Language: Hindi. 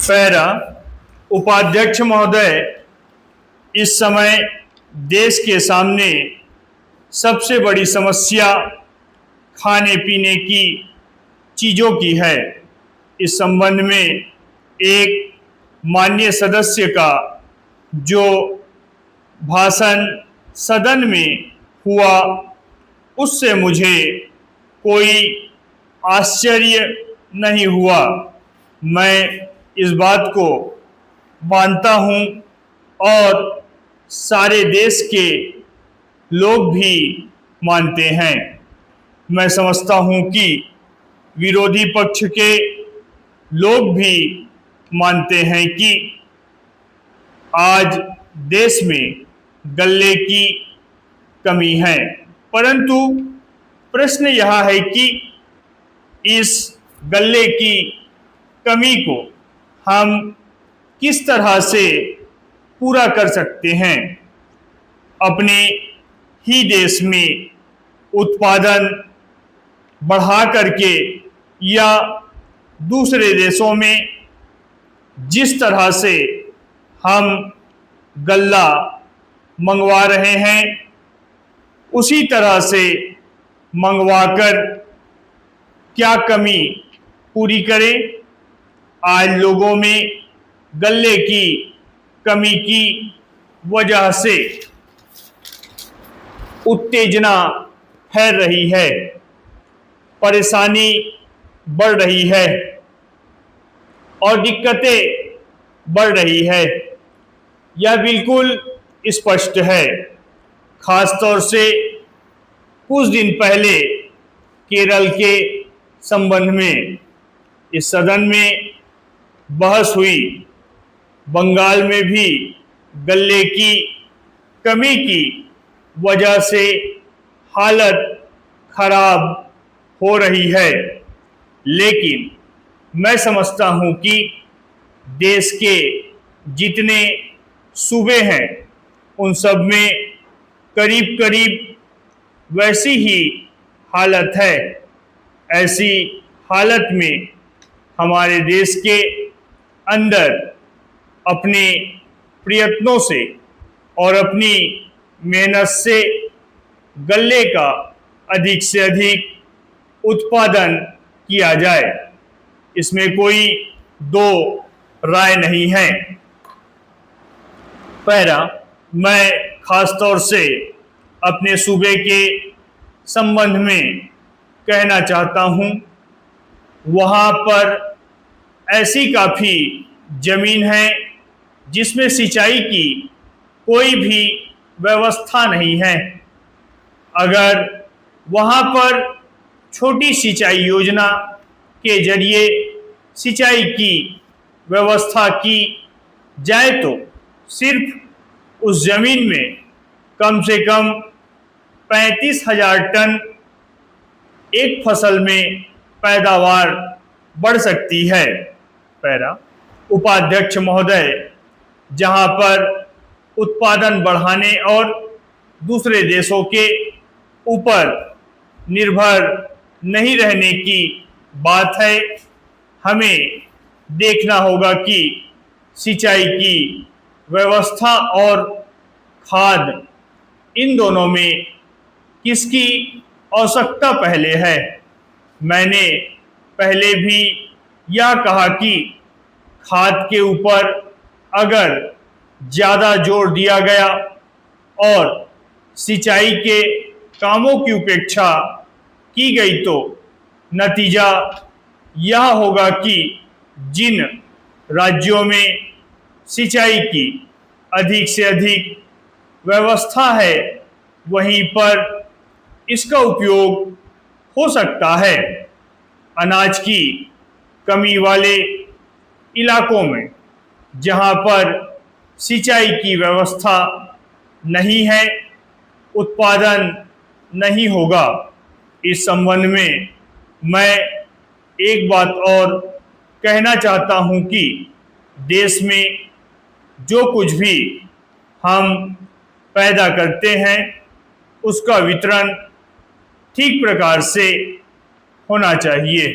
पैरा उपाध्यक्ष महोदय, इस समय देश के सामने सबसे बड़ी समस्या खाने पीने की चीज़ों की है। इस संबंध में एक माननीय सदस्य का जो भाषण सदन में हुआ, उससे मुझे कोई आश्चर्य नहीं हुआ। मैं इस बात को मानता हूँ और सारे देश के लोग भी मानते हैं। मैं समझता हूँ कि विरोधी पक्ष के लोग भी मानते हैं कि आज देश में गल्ले की कमी है, परंतु प्रश्न यह है कि इस गल्ले की कमी को हम किस तरह से पूरा कर सकते हैं। अपने ही देश में उत्पादन बढ़ा करके या दूसरे देशों में जिस तरह से हम गल्ला मंगवा रहे हैं, उसी तरह से मंगवाकर क्या कमी पूरी करें। आज लोगों में गल्ले की कमी की वजह से उत्तेजना फैल रही है, परेशानी बढ़ रही है और दिक्कतें बढ़ रही है। यह बिल्कुल स्पष्ट है। खास तौर से कुछ दिन पहले केरल के संबंध में इस सदन में बहस हुई। बंगाल में भी गल्ले की कमी की वजह से हालत खराब हो रही है, लेकिन मैं समझता हूँ कि देश के जितने सूबे हैं उन सब में करीब करीब वैसी ही हालत है। ऐसी हालत में हमारे देश के अंदर अपने प्रयत्नों से और अपनी मेहनत से गल्ले का अधिक से अधिक उत्पादन किया जाए, इसमें कोई दो राय नहीं है। पैरा, मैं खास तौर से अपने सूबे के संबंध में कहना चाहता हूँ। वहाँ पर ऐसी काफ़ी ज़मीन है जिसमें सिंचाई की कोई भी व्यवस्था नहीं है। अगर वहाँ पर छोटी सिंचाई योजना के जरिए सिंचाई की व्यवस्था की जाए तो सिर्फ उस ज़मीन में कम से कम 35,000 टन एक फसल में पैदावार बढ़ सकती है। पैरा उपाध्यक्ष महोदय, जहाँ पर उत्पादन बढ़ाने और दूसरे देशों के ऊपर निर्भर नहीं रहने की बात है, हमें देखना होगा कि सिंचाई की व्यवस्था और खाद, इन दोनों में किसकी आवश्यकता पहले है। मैंने पहले भी यह कहा कि खाद के ऊपर अगर ज़्यादा जोर दिया गया और सिंचाई के कामों की उपेक्षा की गई तो नतीजा यह होगा कि जिन राज्यों में सिंचाई की अधिक से अधिक व्यवस्था है, वहीं पर इसका उपयोग हो सकता है। अनाज की कमी वाले इलाकों में जहां पर सिंचाई की व्यवस्था नहीं है, उत्पादन नहीं होगा। इस संबंध में मैं एक बात और कहना चाहता हूं कि देश में जो कुछ भी हम पैदा करते हैं उसका वितरण ठीक प्रकार से होना चाहिए।